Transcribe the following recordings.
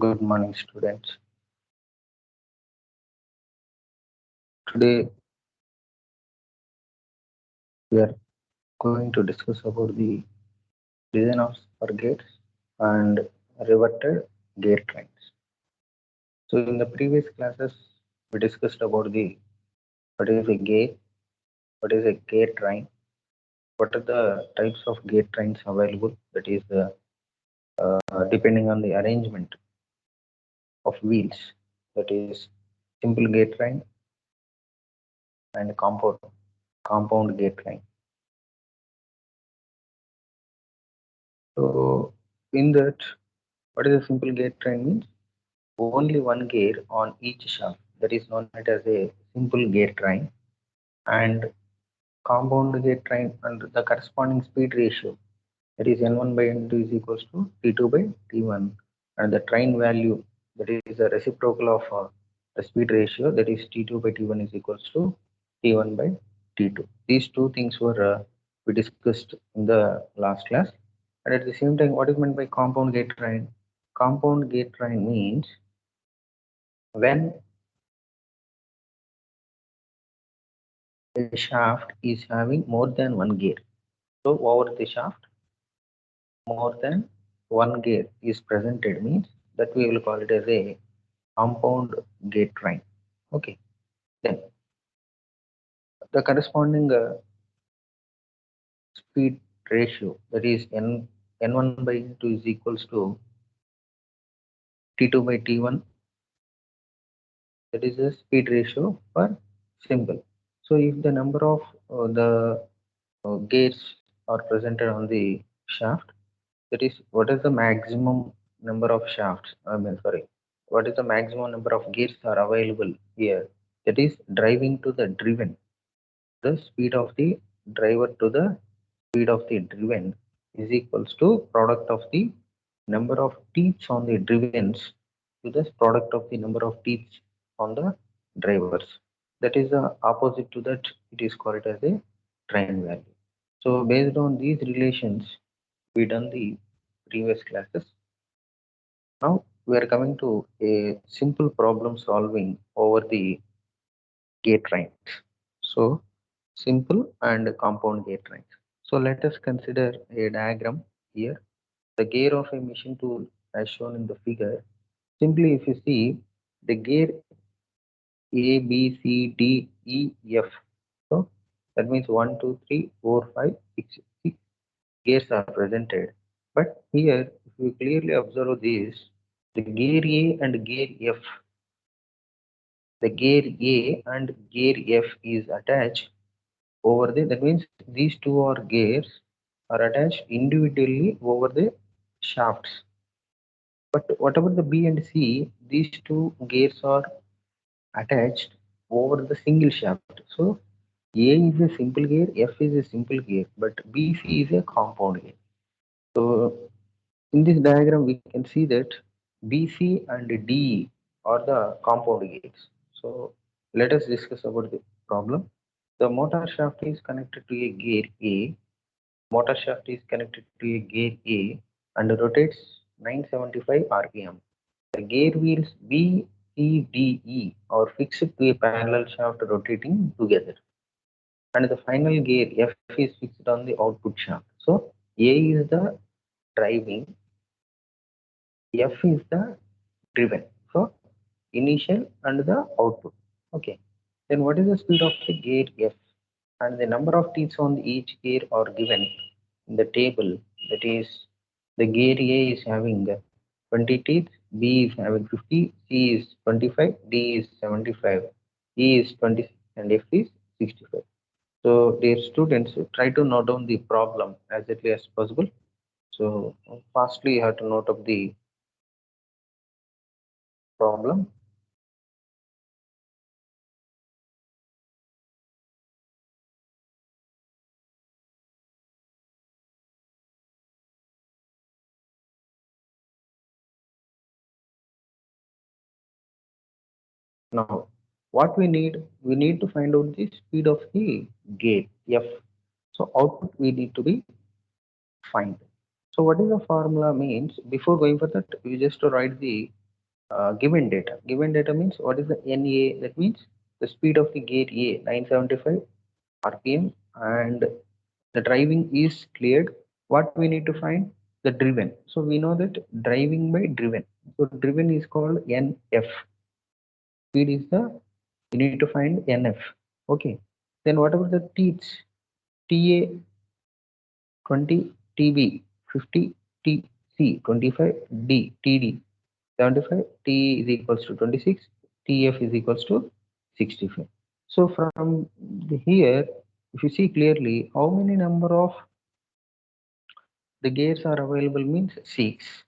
Good morning, students. Today we are going to discuss about the design of spur gates and reverted gate trains. So, in the previous classes, we discussed about the what is a gate, what is a gate train, what are the types of gate trains available. That is, depending on the arrangement of wheels. That is simple gate train and compound gate train. So, in that, what is a simple gate train means? Only one gear on each shaft, that is known as a simple gear train, and compound gear train and the corresponding speed ratio, that is N1 by N2 is equals to T2 by T1, and the train value, that is a reciprocal of the speed ratio, that is T2 by T1 is equals to T1 by T2. These two things were we discussed in the last class. And at the same time, what is meant by compound gate train? Compound gate train means when a shaft is having more than one gear. So over the shaft, more than one gear is presented means that we will call it as a compound gate train. Okay. Then the corresponding speed ratio, that is N1 by N2 is equals to T2 by T1, that is the speed ratio for simple. So if the number of the gears are presented on the shaft, that is what is the maximum number of shafts, I mean sorry, what is the maximum number of gears are available here, that is driving to the driven, the speed of the driver to the speed of the driven is equals to product of the number of teeth on the drivens to the product of the number of teeth on the drivers. That is the opposite to that, it is called as a train value. So based on these relations, we done the previous classes. Now we are coming to a simple problem solving over the gate trains. So simple and compound gate trains. So let us consider a diagram here. The gear of a machine tool as shown in the figure. Simply if you see the gear A, B, C, D, E, F. So that means 1, 2, 3, 4, 5, 6, 6 gears are presented. But here, if you clearly observe this, the gear A and gear F, the gear A and gear F is attached over the, that means these two are gears are attached individually over the shafts. But whatever the B and C, these two gears are attached over the single shaft. So A is a simple gear, F is a simple gear, but BC is a compound gear. So in this diagram, we can see that BC and DE are the compound gears. So let us discuss about the problem. The motor shaft is connected to a gear A. Motor shaft is connected to a gear A and rotates 975 rpm. The gear wheels B, C, D, E are fixed to a parallel shaft rotating together. And the final gear F is fixed on the output shaft. So A is the driving, F is the driven. So initial and the output. Okay. Then what is the speed of the gear F? And the number of teeth on each gear are given in the table. That is, the gear A is having 20 teeth, B is having 50, C is 25, D is 75, E is 26, and F is 65. So, dear students, try to note down the problem as early as possible. So, fastly, you have to note up the problem. Now, what we need to find out the speed of the gate F. So, output we need to be find. So, what is the formula means? Before going for that, we just write the given data. Given data means what is the NA? That means the speed of the gate A 975 RPM, and the driving is cleared. What we need to find? The driven. So we know that driving by driven. So driven is called NF. Speed is the, you need to find NF. Okay. Then whatever the teach, TA 20, TB 50, TC 25, D TD 75, T is equals to 26, TF is equals to 65. So from here, if you see clearly, how many number of the gears are available means 6.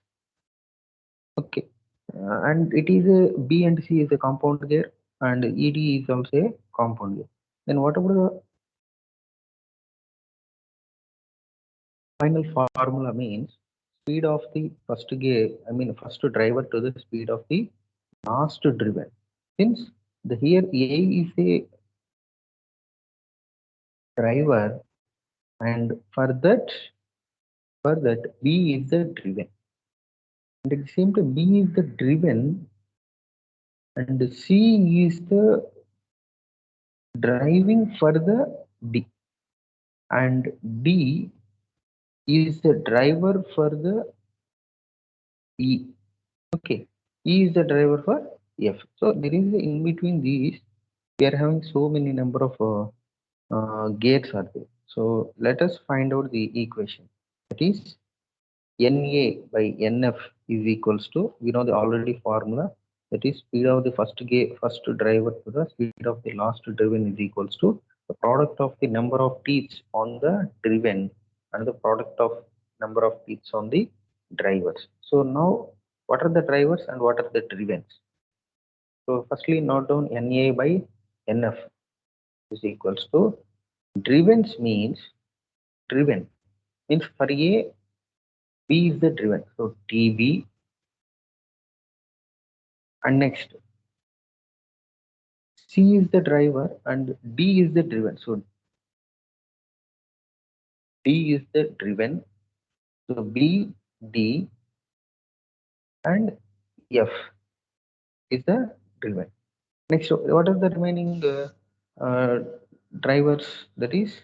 Okay. And it is a B and C is a compound gear, and ED is also a compound gear. Then whatever the final formula means, speed of the first gear, I mean first driver to the speed of the last driven. Since the here A is a driver, and for that B is the driven, and at the same time B is the driven and C is the driving for the D, and D is the driver for the E. Okay, E is the driver for F. So there is in between these, we are having so many number of gates are there. So let us find out the equation. That is NA by NF is equals to, we know the already formula, that is speed of the first gate, first driver to the speed of the last driven is equals to the product of the number of teeth on the driven and the product of number of teeth on the drivers. So now what are the drivers and what are the drivens? So firstly note down NA by NF is equals to, drivens means, driven means for A, B is the driven. So TB, and next C is the driver and D is the driven. So D is the driven. So B, D, and F is the driven. Next, what are the remaining uh, drivers? That is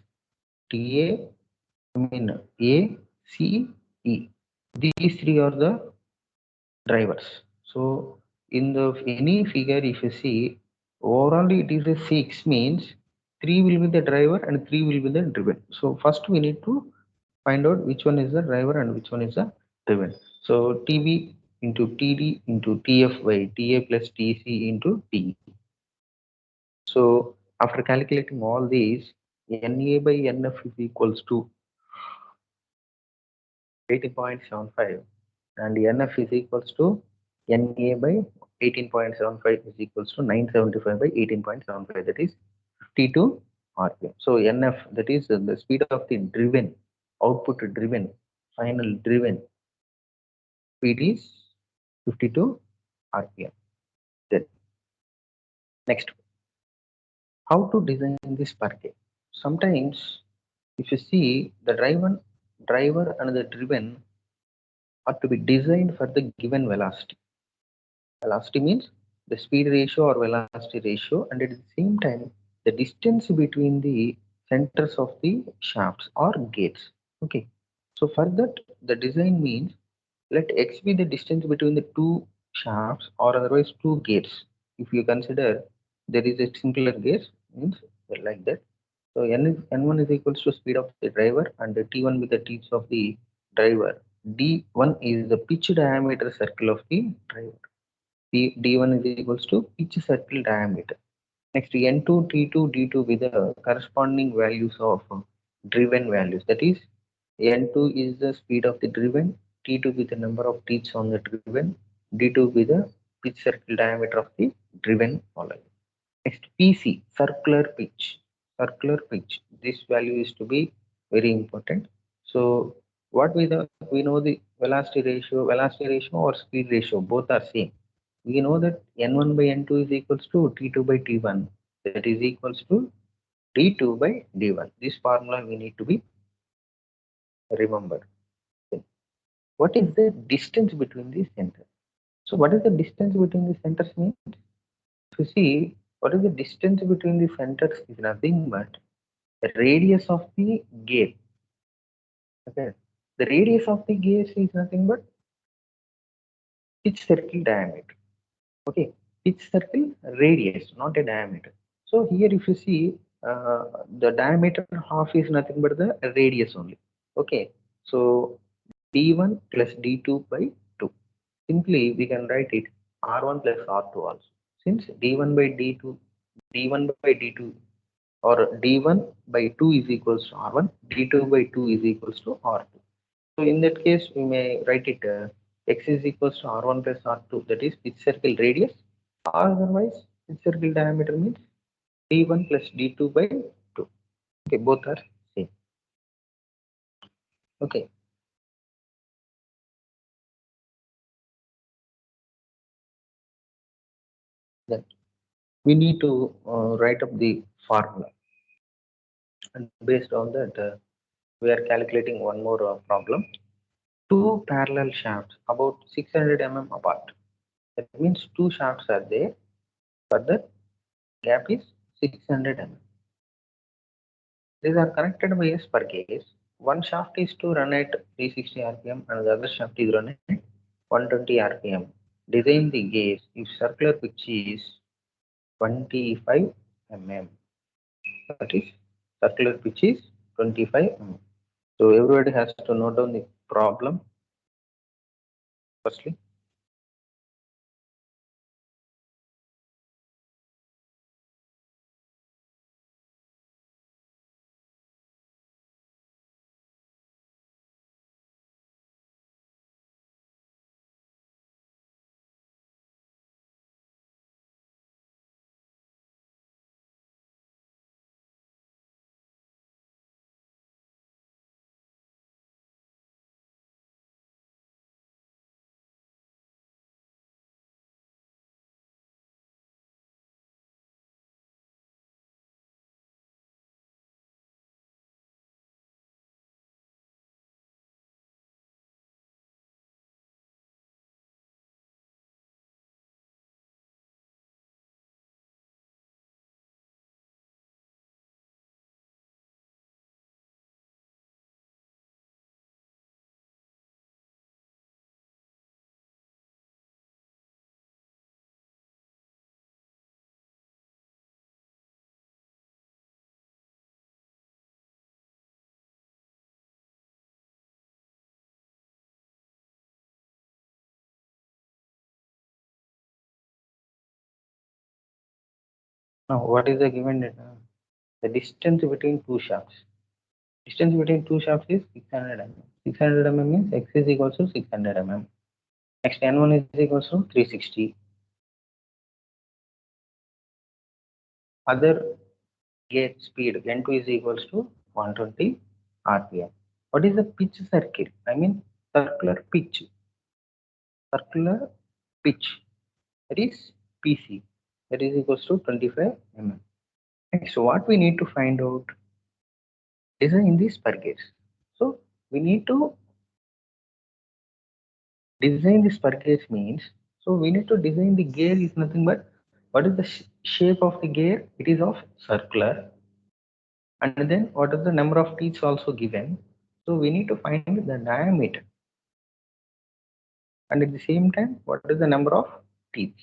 TA, I mean A, C, E. These three are the drivers. So in the any figure, if you see, overall it is a 6 means 3 will be the driver and 3 will be the driven. So first we need to find out which one is the driver and which one is the driven. So TB into TD into TF by TA plus TC into TE. So after calculating all these, NA by NF is equals to 80.75, and NF is equals to NA by 18.75 is equals to 975 by 18.75, that is 52 RPM. So NF, that is the speed of the driven, output driven, final driven speed is 52 RPM. Then next, how to design this parquet? Sometimes if you see the driver and the driven are to be designed for the given velocity. Velocity means the speed ratio or velocity ratio, and at the same time the distance between the centers of the shafts or gates. Okay, so for that the design means, let x be the distance between the two shafts or otherwise two gates. If you consider there is a simpler gate, means like that. So n1 is equals to speed of the driver, and the t1 with the teeth of the driver. D1 is the pitch diameter circle of the driver. D1 is equals to pitch circle diameter. Next, N2, T2, D2 with the corresponding values of driven values. That is, N2 is the speed of the driven, T2 with the number of teeth on the driven, D2 with the pitch circle diameter of the driven column. Next, PC, circular pitch. Circular pitch. This value is to be very important. So, what we know the velocity ratio or speed ratio, both are same. We know that N1 by N2 is equals to T2 by T1. That is equals to D2 by D1. This formula we need to be remembered. What is the distance between the center? So what is the distance between the centers means? If you see, what is the distance between the centers is nothing but the radius of the gear. Okay. The radius of the gears is nothing but pitch circle diameter. Okay. Pitch circle radius, not a diameter. So here if you see, the diameter half is nothing but the radius only. Okay. So d1 plus d2 by 2. Simply we can write it r1 plus r2 also. Since d1 by d2, d1 by d2 or d1 by 2 is equals to r1, d2 by 2 is equals to r2. So in that case, we may write it x is equals to r1 plus r2, that is pitch circle radius, or otherwise pitch circle diameter means d1 plus d2 by 2. Okay, both are same. Okay, then we need to write up the formula, and based on that, we are calculating one more problem. Two parallel shafts about 600 mm apart. That means two shafts are there, but the gap is 600 mm. These are connected by a spur gauge. One shaft is to run at 360 rpm and the other shaft is run at 120 rpm. Design the gauge if circular pitch is 25 mm. That is, circular pitch is 25 mm. So everybody has to note down the problem firstly. Now, what is the given data? The distance between two shafts. Distance between two shafts is 600 mm. 600 mm means x is equals to 600 mm. Next, n1 is equals to 360. Other gate speed n2 is equals to 120 rpm. What is the pitch circle? I mean circular pitch. Circular pitch, that is PC, that is equals to 25 mm. Next, what we need to find out is in the spur gauge. So we need to design the spur gauge means, so we need to design the gear is nothing but what is the shape of the gear? It is of circular, and then what is the number of teeth also given. So we need to find the diameter, and at the same time what is the number of teeth.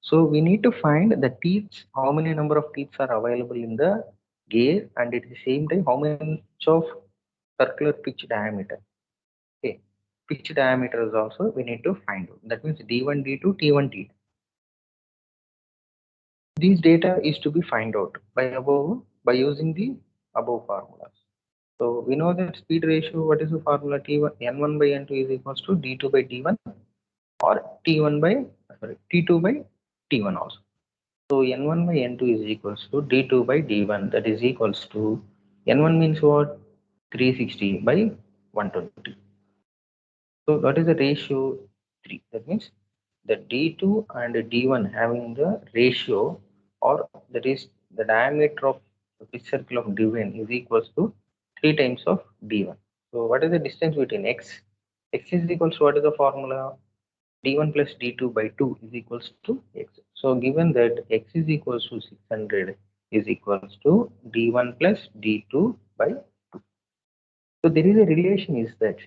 So we need to find the teeth, how many number of teeth are available in the gear, and at the same time how much of circular pitch diameter. Okay, pitch diameter is also we need to find out. That means d1 d2 t1 t2. These data is to be find out by using the above formulas. So we know that speed ratio, what is the formula? T1 n1 by n2 is equals to d2 by d1 or t1 by t2 by t1 also. So n1 by n2 is equals to d2 by d1, that is equals to n1 means what? 360 by 120. So what is the ratio? 3. That means the d2 and d1 having the ratio, or that is the diameter of the pitch circle of d1 is equals to 3 times of d1. So what is the distance between x? X is equals to what is the formula? d1 plus d2 by 2 is equals to x. So given that x is equals to 600 is equals to d1 plus d2 by 2. So there is a relation is that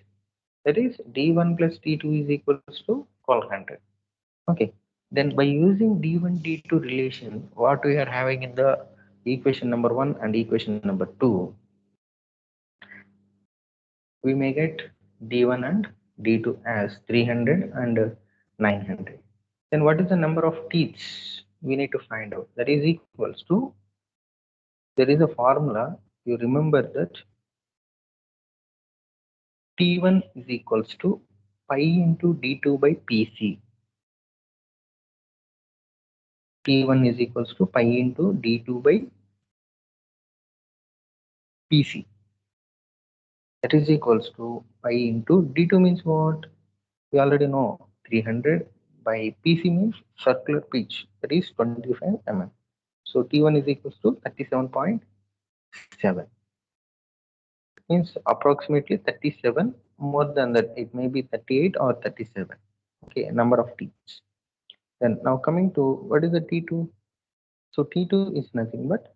is d1 plus d2 is equals to 1200. Okay, then by using d1 d2 relation, what we are having in the equation number 1 and equation number 2, we may get d1 and d2 as 300 and 900. Then what is the number of teeth we need to find out? That is equals to, there is a formula, you remember that t1 is equals to pi into d2 by pc. t1 is equals to pi into d2 by pc. That is equals to pi into d2 means what? We already know 300 by pc means circular pitch, that is 25 mm. So t1 is equals to 37.7, means approximately 37, more than that it may be 38 or 37. Okay, number of teeth. Then now coming to what is the t2? So t2 is nothing but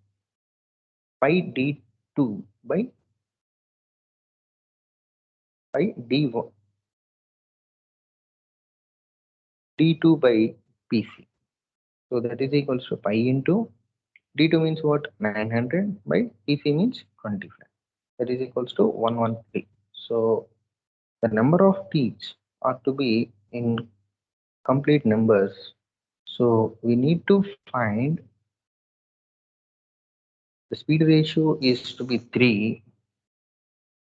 pi d2 by d1 d2 by pc. So that is equals to pi into d2 means what? 900 by pc means 25. That is equals to 113. So the number of teeth are to be in complete numbers. So we need to find the speed ratio is to be 3.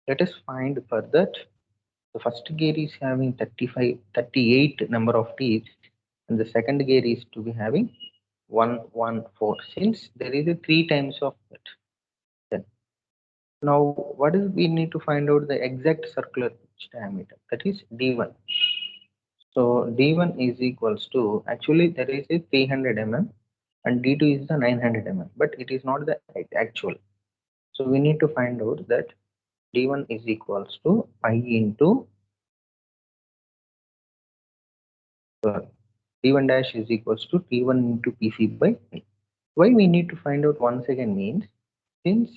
Let us find for that the first gear is having 38 number of teeth, and the second gear is to be having 114, since there is a 3 times of that. Then now what is we need to find out the exact circular pitch diameter, that is d1. So d1 is equals to, actually there is a 300 mm and d2 is the 900 mm, but it is not the actual. So we need to find out that d1 is equals to pi into t1 dash is equals to t1 into pc by pi. Why we need to find out once again means, since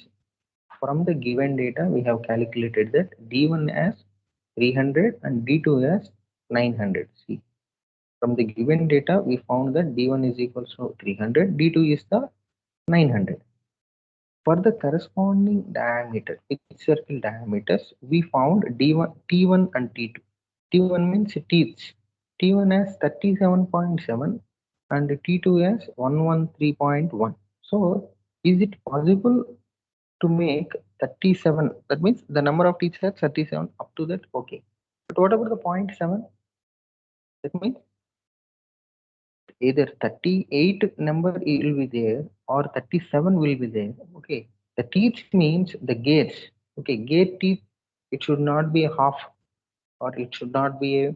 from the given data we have calculated that d1 as 300 and d2 as 900. See, from the given data we found that d1 is equals to 300, d2 is the 900. For the corresponding diameter, pitch circle diameters, we found d1, t1 and t2. t1 means teeth. t1 as 37.7 and t2 as 113.1. So is it possible to make 37? That means the number of teeth are 37 up to that. Okay. But what about the 0.7? That means either 38 number will be there or 37 will be there. Okay, the teeth means the gates. Okay, gate teeth, it should not be a half, or it should not be a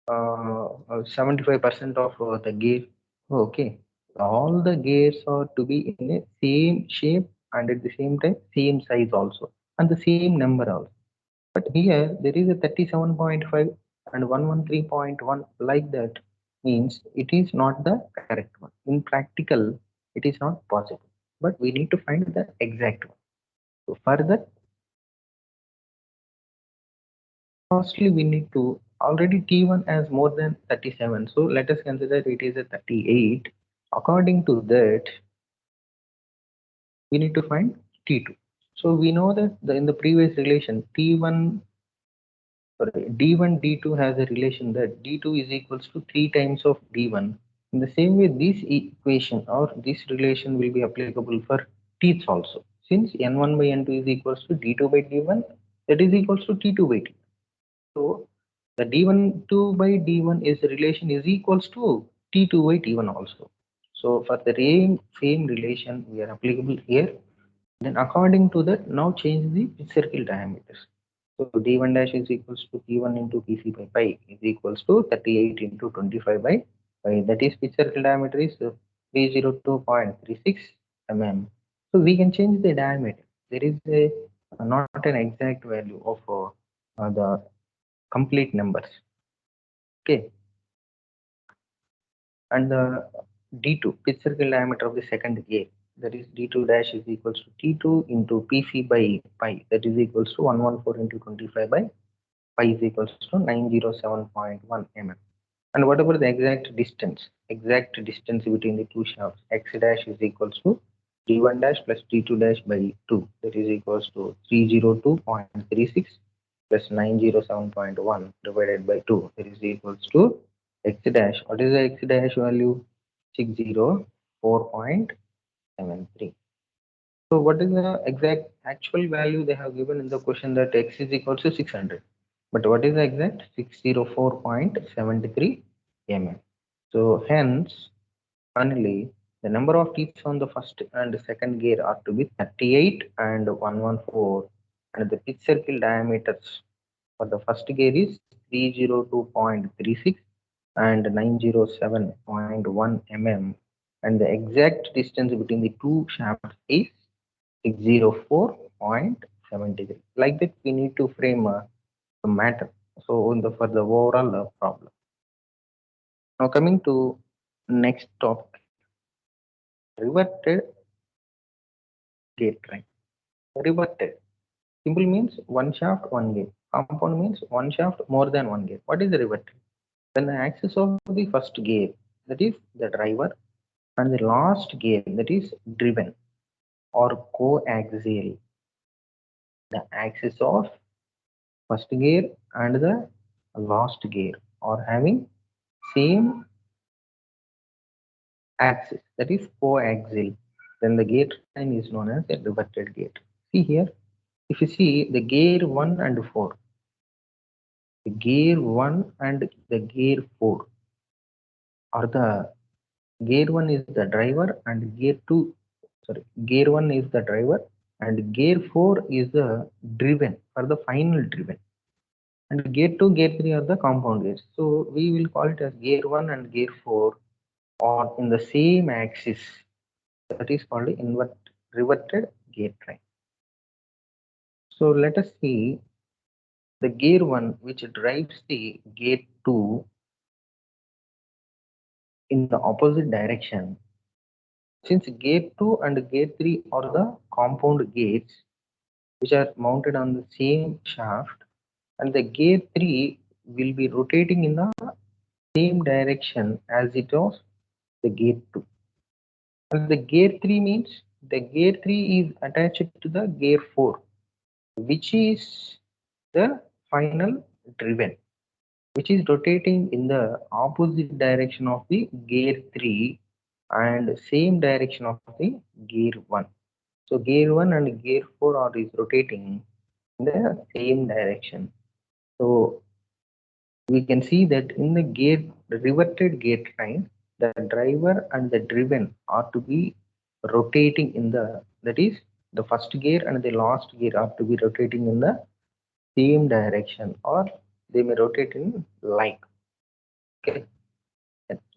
75% of the gear. Okay, all the gears are to be in a same shape and at the same time same size also, and the same number also. But here there is a 37.5 and 113.1, like that, means it is not the correct one. In practical, it is not possible. But we need to find the exact one. So for that, firstly we need to, already T1 has more than 37. So let us consider it is a 38. According to that, we need to find T2. So we know that in the previous relation, T1, sorry, d1 d2 has a relation that d2 is equals to 3 times of d1. In the same way, this equation or this relation will be applicable for teeth also, since n1 by n2 is equals to d2 by d1, that is equals to t2 by t. So the d1 2 by d1 is the relation is equals to t2 by t1 also. So for the same relation we are applicable here. Then according to that, now change the circle diameters. So d1 dash is equals to t1 into pc by pi is equals to 38 into 25 by pi. That is, pitch circle diameter is 302.36 mm. So we can change the diameter. There is a not an exact value of the complete numbers. Okay. and the D2 pitch circle diameter of the second gear, that is D2 dash is equals to T2 into PC by pi, that is equals to 114 into 25 by pi is equals to 907.1 mm. And whatever the exact distance between the two shafts, x dash is equals to d1 dash plus d2 dash by 2, that is equals to 302.36 plus 907.1 divided by 2, that is equals to x dash. What is the x dash value? 604.73. So what is the exact actual value they have given in the question, that x is equals to 600. But what is the exact? 604.73 mm. So hence, finally, the number of teeth on the first and second gear are to be 38 and 114, and the pitch circle diameters for the first gear is 302.36 and 907.1 mm, and the exact distance between the two shafts is 604.73. Like that, we need to frame the matter. So, for the overall problem. Now, coming to next topic, reverted gate train. Reverted simple means one shaft, one gate. Compound means one shaft, more than one gate. What is the reverted? When the axis of the first gear, that is the driver, and the last gear, that is driven or coaxial. The axis of first gear and the last gear are having same axis, that is coaxial, then the gate train is known as a reverted gate. See here, if you see the gear 1 and 4, the gear 1 and the gear 4 are the gear 1 is the driver and gear 2, sorry, gear 1 is the driver and gear 4 is the driven for the final driven. And gear 2, gear 3 are the compound gears. So we will call it as gear 1 and gear 4 are in the same axis. That is called reverted gear train. So let us see the gear 1 which drives the gear 2 in the opposite direction. Since gear 2 and gear 3 are the compound gates which are mounted on the same shaft, and the gear 3 will be rotating in the same direction as it was the gear 2. And the gear 3 means the gear 3 is attached to the gear 4, which is the final driven, which is rotating in the opposite direction of the gear 3 and same direction of the gear 1. So gear 1 and gear 4 are is rotating in the same direction. So we can see that in the reverted gate train, the driver and the driven are to be rotating in the, that is the first gear and the last gear are to be rotating in the same direction, or they may rotate in like. Okay,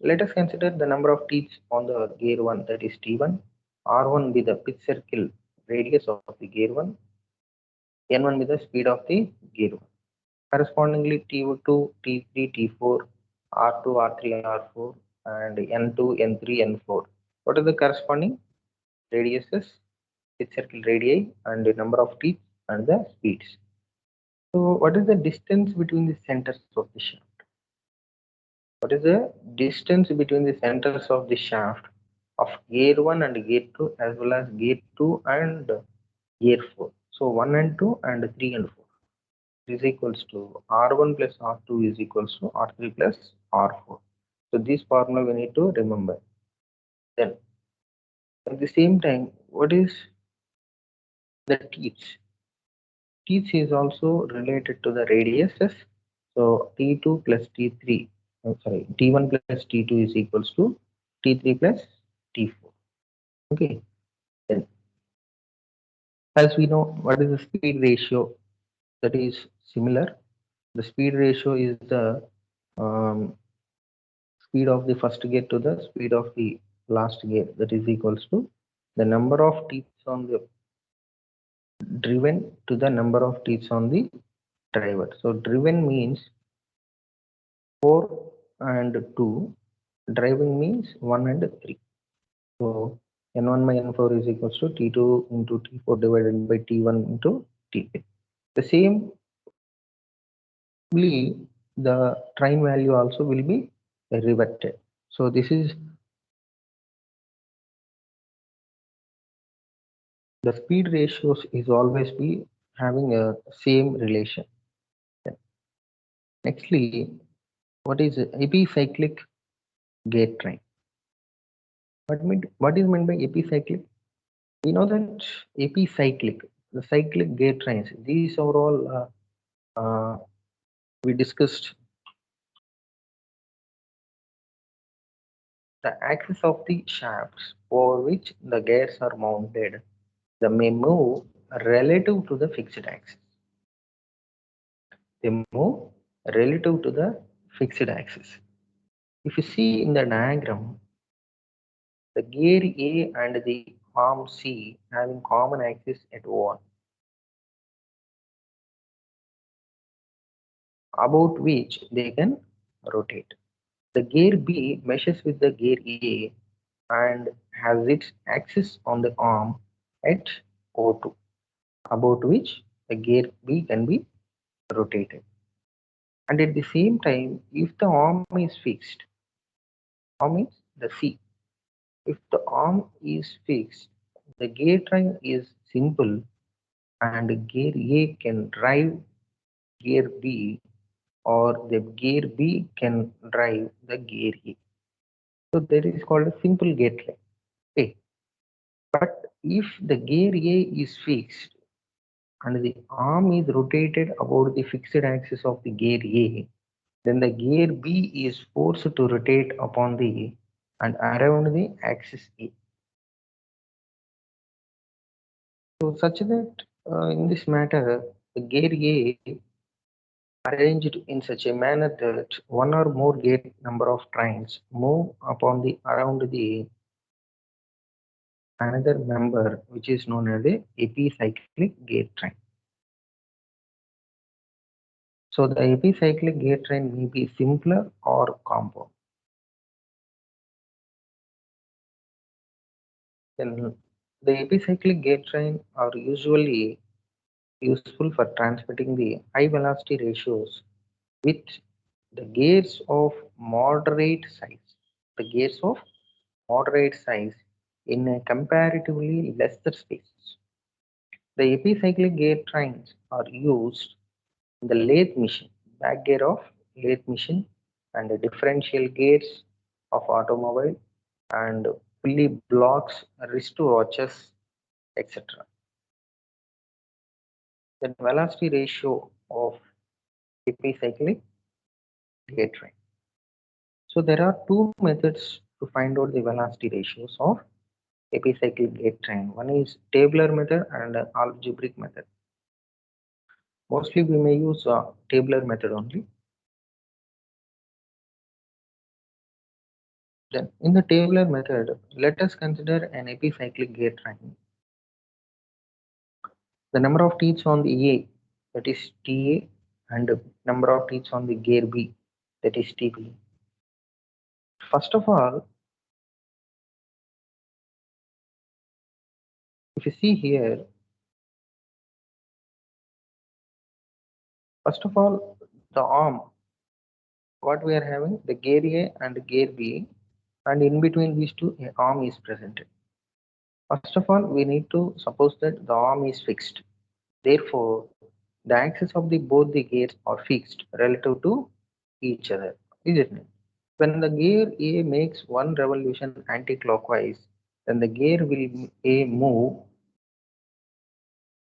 let us consider the number of teeth on the gear 1, that is T1, R1 be the pitch circle radius of the gear 1, N1 be the speed of the gear 1. Correspondingly, T2, T3, T4, R2, R3, R4, and N2, N3, N4. What are the corresponding radiuses, pitch circle radii, and the number of teeth and the speeds? So, what is the distance between the centers of the shaft? What is the distance between the centers of the shaft of gear 1 and gear 2, as well as gear 2 and gear 4? So, 1 and 2 and 3 and 4 is equals to R1 plus R2 is equals to R3 plus R4. So this formula we need to remember. Then at the same time, what is the teeth? Teeth is also related to the radiuses. So T2 plus T3, sorry, T1 plus T2 is equals to T3 plus T4. Okay. Then as we know, what is the speed ratio? That is similar. The speed ratio is the um, speed of the first gear to the speed of the last gear, that is equals to the number of teeth on the driven to the number of teeth on the driver. So driven means 4 and 2 Driving means 1 and 3. So N1 by N4 is equals to T2 into T4 divided by T1 into T3. The same the train value also will be reverted. So this is the speed ratios is always be having a same relation. Nextly, what is epicyclic gate train? What is meant by epicyclic? We know that epicyclic, the cyclic gate trains. These are all we discussed. The axis of the shafts over which the gears are mounted, they may move relative to the fixed axis. They move relative to the fixed axis. If you see in the diagram, the gear A and the arm C having common axis at O1, about which they can rotate. The gear B meshes with the gear A and has its axis on the arm at O2, about which the gear B can be rotated. And at the same time, if the arm is fixed, arm is the C. If the arm is fixed, the gear train is simple and gear A can drive gear B or the gear B can drive the gear A. So that is called a simple gear train. Okay. But if the gear A is fixed and the arm is rotated about the fixed axis of the gear A, then the gear B is forced to rotate upon the and around the axis A. So such that in this matter, the gear A arranged in such a manner that one or more gate number of trains move upon the around the another member which is known as a epicyclic gate train. So the epicyclic gate train may be simpler or compound. Then the epicyclic gate train are usually useful for transmitting the high velocity ratios with the gears of moderate size. The gears of moderate size in a comparatively lesser spaces. The epicyclic gear trains are used in the lathe machine, back gear of lathe machine, and the differential gears of automobile, and pulley blocks, wrist watches, etc. The velocity ratio of epicyclic gear train. So there are two methods to find out the velocity ratios of epicyclic gate train. One is tabular method and algebraic method. Mostly we may use tabular method only. Then in the tabular method, let us consider an epicyclic gate train. The number of teeth on the A, that is TA, and the number of teeth on the gear B, that is TB. First of all, if you see here, first of all, the arm, what we are having, the gear A and gear B, and in between these two, an arm is presented. First of all, we need to suppose that the arm is fixed. Therefore, the axis of the both the gears are fixed relative to each other, isn't it? When the gear A makes one revolution anti-clockwise, then the gear will A move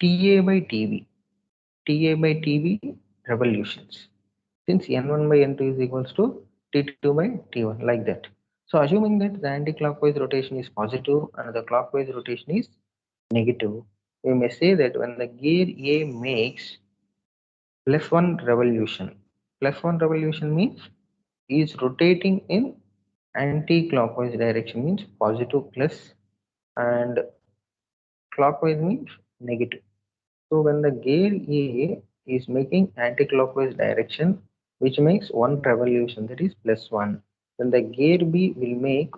TA by TB, TA by TB revolutions. Since N1 by N2 is equals to T2 by T1, like that. So assuming that the anti-clockwise rotation is positive and the clockwise rotation is negative, we may say that when the gear A makes plus one revolution, plus one revolution means is rotating in anti-clockwise direction means positive plus and clockwise means negative. So when the gear A is making anti-clockwise direction which makes one revolution, that is plus one, then the gear B will make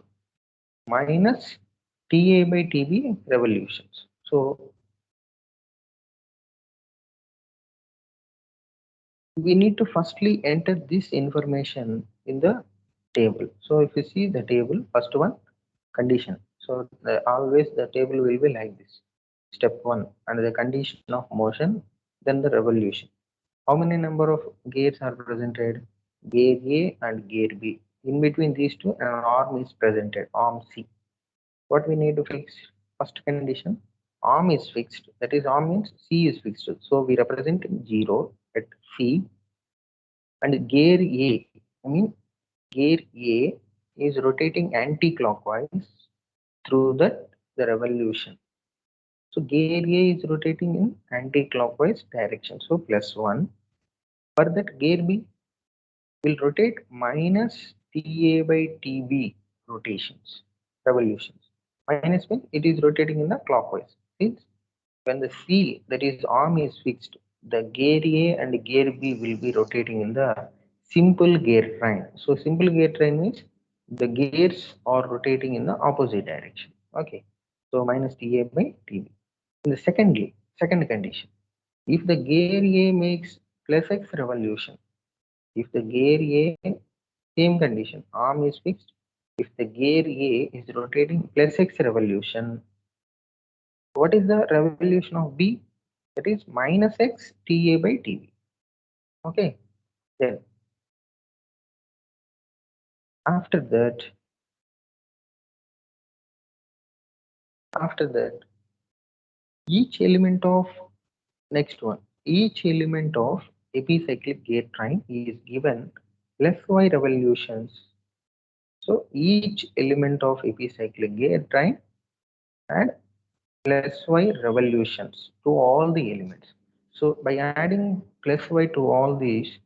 minus TA by TB revolutions. So we need to firstly enter this information in the table. So if you see the table, first one, condition. So always the table will be like this. Step 1 and the condition of motion, then the revolution. How many number of gears are presented? Gear A and gear B. In between these two, an arm is presented, arm C. What we need to fix? First condition, arm is fixed. That is, arm means C is fixed. So we represent 0 at C, and gear A, I mean gear A is rotating anti-clockwise through the revolution. So gear A is rotating in anti-clockwise direction. So +1. For that, gear B will rotate minus TA by TB rotations, revolutions. Minus means it is rotating in the clockwise. Since when the C, that is arm, is fixed, the gear A and gear B will be rotating in the simple gear train. So simple gear train means the gears are rotating in the opposite direction. Okay. So minus TA by TB. In the second condition, if the gear A makes plus X revolution, if the gear A, same condition, arm is fixed, if the gear A is rotating plus X revolution, what is the revolution of B? That is minus X TA by TB. Okay. Then after that, after that, each element of next one, each element of epicyclic gear train is given plus Y revolutions. So each element of epicyclic gear train add plus Y revolutions to all the elements. So by adding plus Y to all these,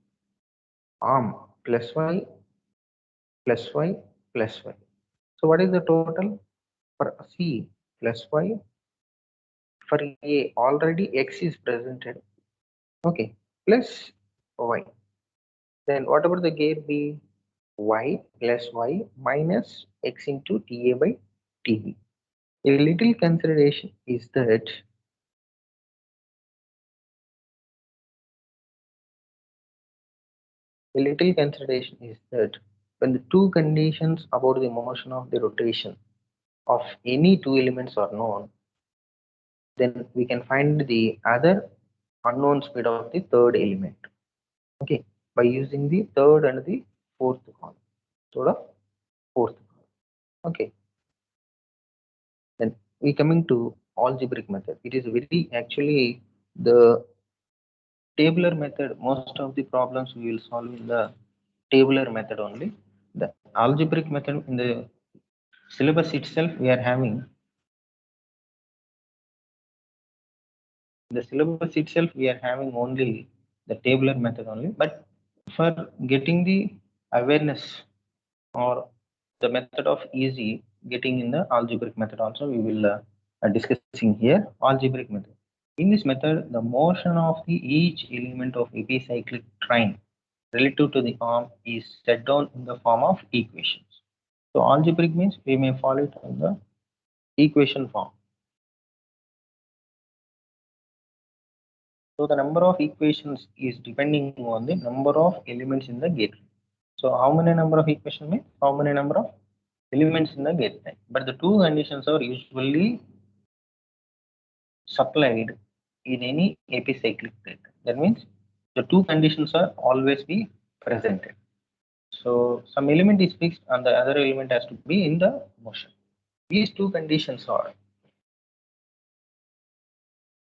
arm plus Y plus Y plus Y. So what is the total? For C plus Y, for A already X is presented. Okay, plus Y. Then what about the gear B? Y plus Y minus X into TA by TB. A little consideration is that when the two conditions about the motion of the rotation of any two elements are known, then we can find the other unknown speed of the third element. Okay, by using the third and the fourth column. Third of fourth column. Okay, then we coming to algebraic method. It is very actually the tabular method. Most of the problems we will solve in the tabular method only. The algebraic method in the syllabus itself we are having. The syllabus itself we are having only the tabular method only. But for getting the awareness or the method of easy getting in the algebraic method also we will discussing here algebraic method. In this method, the motion of the each element of epicyclic train relative to the arm is set down in the form of equations. So algebraic means we may follow it in the equation form. So the number of equations is depending on the number of elements in the gate. So how many number of equations means how many number of elements in the gate. But the two conditions are usually supplied in any epicyclic gate. That means the two conditions are always be presented. So some element is fixed and the other element has to be in the motion. These two conditions are,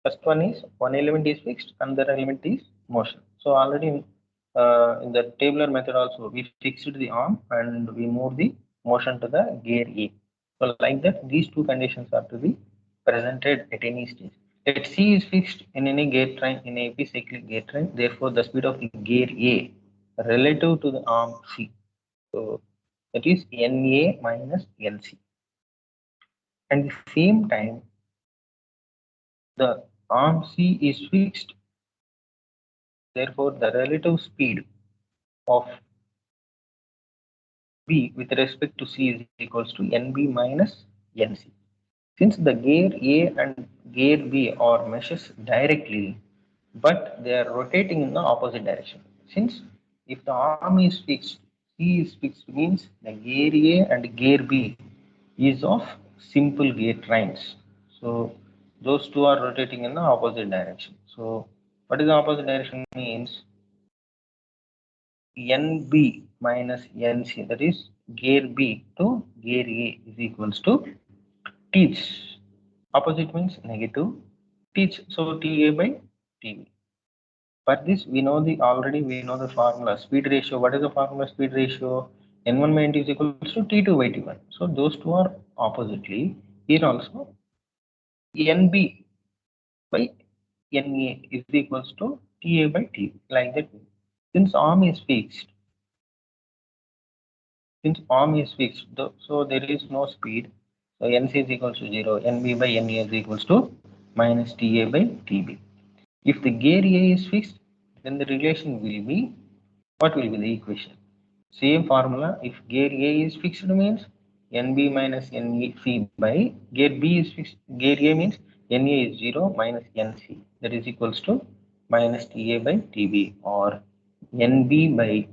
first one is one element is fixed and the other element is motion. So already in the tabular method also we fixed the arm and we move the motion to the gear A. So like that these two conditions are to be presented at any stage. Let C is fixed in any gear train, in a epicyclic gear train, therefore the speed of the gear A relative to the arm C. So that is NA minus NC. And at the same time, the arm C is fixed, therefore the relative speed of B with respect to C is equals to NB minus NC. Since the gear A and gear B are meshes directly, but they are rotating in the opposite direction. Since if the arm is fixed, C is fixed means the gear A and gear B is of simple gear trains. So those two are rotating in the opposite direction. So what is the opposite direction means? NB minus NC, that is gear B to gear A is equals to teach. Opposite means negative. Teach, so TA by TB. For this we know the already we know the formula speed ratio. What is the formula speed ratio? N1 by N2 is equals to T2 by T1. So those two are oppositely. Here also NB by NA is equals to TA by T, like that. Since arm is fixed, so there is no speed. So NC is equals to 0, NB by NA is equals to minus TA by TB. If the gear A is fixed, then the relation will be, what will be the equation? Same formula. If gear A is fixed means NB minus NC by gear B is fixed. Gear A means NA is 0 minus NC, that is equals to minus TA by TB, or NB by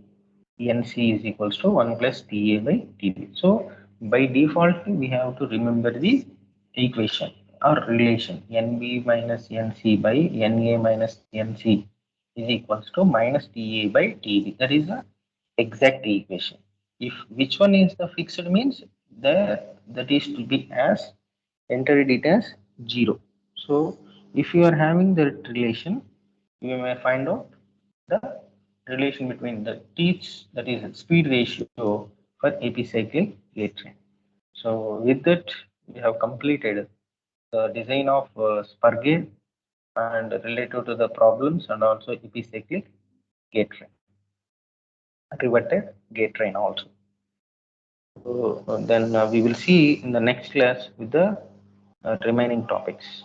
NC is equals to 1 plus TA by TB. So by default we have to remember the equation or relation NB minus NC by NA minus NC is equals to minus TA by TB. That is the exact equation. If which one is the fixed means that is to be as entered it as 0. So if you are having that relation, you may find out the relation between the teach, that is speed ratio for epicyclic gear train. So with that we have completed the design of spur gear and related to the problems, and also epicyclic gear train, riveted gear train also. So then we will see in the next class with the remaining topics.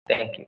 Thank you.